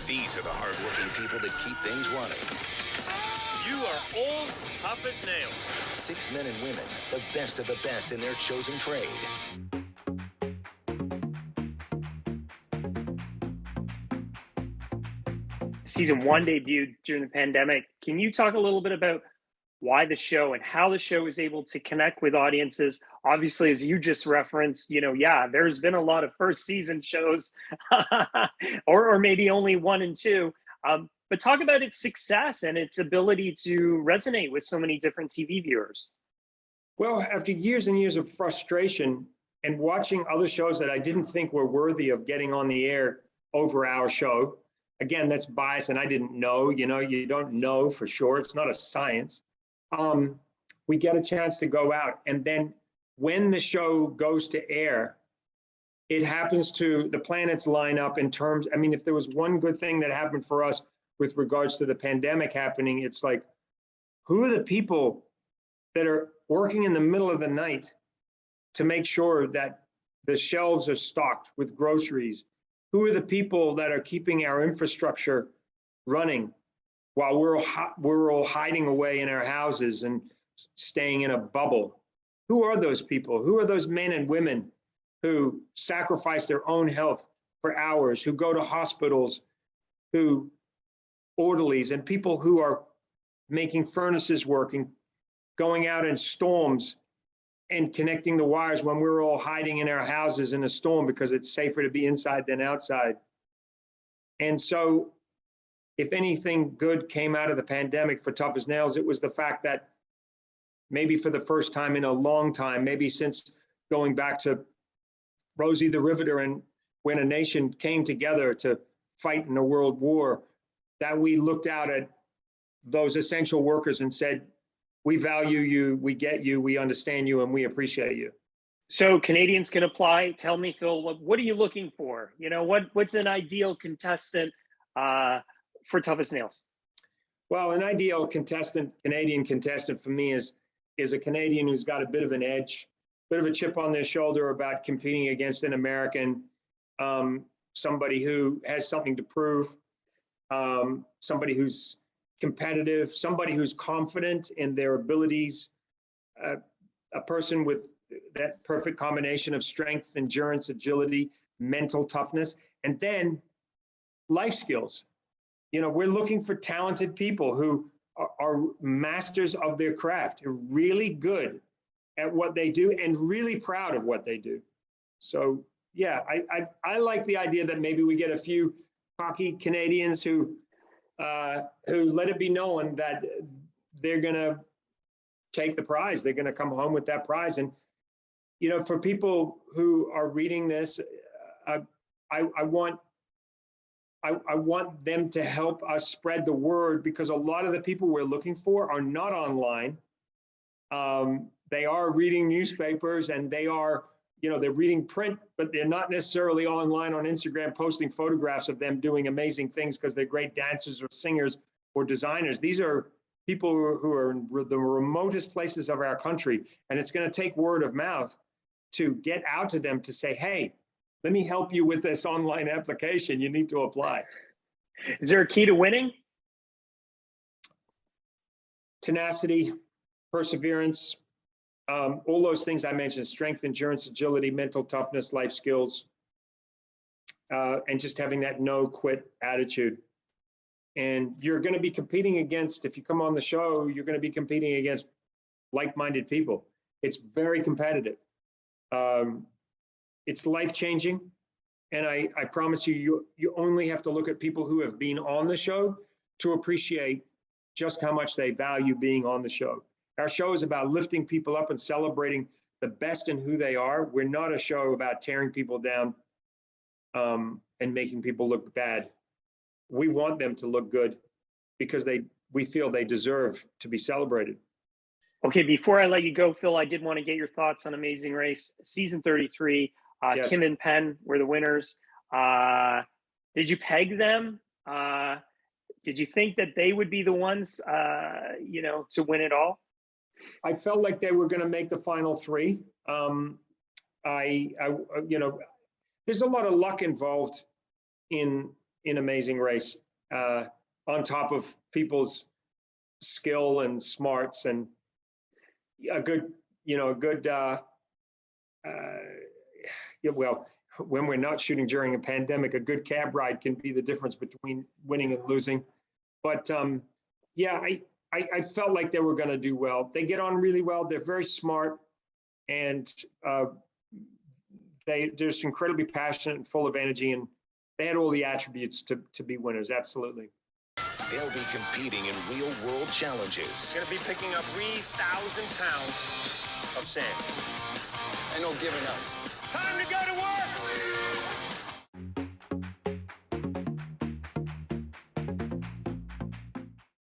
These are the hardworking people that keep things running. You are all tough as nails. 6 men and women, the best of the best in their chosen trade. Season 1 debuted during the pandemic. Can you talk a little bit about why the show and how the show is able to connect with audiences? Obviously, as you just referenced, there's been a lot of first season shows or maybe only 1 and 2. But talk about its success and its ability to resonate with so many different TV viewers. Well, after years and years of frustration and watching other shows that I didn't think were worthy of getting on the air over our show, again, that's bias, and I didn't know, you don't know for sure. It's not a science. We get a chance to go out. And then when the show goes to air, it happens to, the planets line up in terms, if there was one good thing that happened for us with regards to the pandemic happening, it's like, who are the people that are working in the middle of the night to make sure that the shelves are stocked with groceries? Who are the people that are keeping our infrastructure running while we're all hiding away in our houses and staying in a bubble? Who are those people? Who are those men and women who sacrifice their own health for hours, who go to hospitals, who orderlies and people who are making furnaces working, going out in storms and connecting the wires when we're all hiding in our houses in a storm because it's safer to be inside than outside. And so if anything good came out of the pandemic for Tough as Nails, it was the fact that maybe for the first time in a long time, maybe since going back to Rosie the Riveter and when a nation came together to fight in a world war, that we looked out at those essential workers and said, we value you, we get you, we understand you, and we appreciate you. So Canadians can apply. Tell me, Phil, what are you looking for? What's an ideal contestant for Tough as Nails? Well, an ideal Canadian contestant for me is a Canadian who's got a bit of an edge, bit of a chip on their shoulder about competing against an American, somebody who has something to prove, somebody who's competitive, somebody who's confident in their abilities, a person with that perfect combination of strength, endurance, agility, mental toughness, and then life skills. We're looking for talented people who are masters of their craft, are really good at what they do and really proud of what they do. So yeah, I like the idea that maybe we get a few cocky Canadians who let it be known that they're going to take the prize. They're going to come home with that prize. And, for people who are reading this, I want them to help us spread the word, because a lot of the people we're looking for are not online. They are reading newspapers and they are, they're reading print, but they're not necessarily online on Instagram posting photographs of them doing amazing things because they're great dancers or singers or designers. These are people who are in the remotest places of our country. And it's going to take word of mouth to get out to them to say, hey, let me help you with this online application. You need to apply. Is there a key to winning? Tenacity, perseverance, all those things I mentioned: strength, endurance, agility, mental toughness, life skills, and just having that no quit attitude. And you're going to be competing against, if you come on the show, you're going to be competing against like-minded people. It's very competitive. It's life-changing. And I promise you, you only have to look at people who have been on the show to appreciate just how much they value being on the show. Our show is about lifting people up and celebrating the best in who they are. We're not a show about tearing people down and making people look bad. We want them to look good because we feel they deserve to be celebrated. Okay, before I let you go, Phil, I did want to get your thoughts on Amazing Race. Season 33, yes. Kim and Penn were the winners. Did you peg them? Did you think that they would be the ones, to win it all? I felt like they were going to make the final 3. There's a lot of luck involved in in Amazing Race, on top of people's skill and smarts, and a good, well, when we're not shooting during a pandemic, a good cab ride can be the difference between winning and losing. But yeah, I felt like they were going to do well. They get on really well. They're very smart, and they're just incredibly passionate and full of energy, and they had all the attributes to be winners. Absolutely. They'll be competing in real-world challenges. Going to be picking up 3,000 pounds of sand. I know giving up. Time to go to work!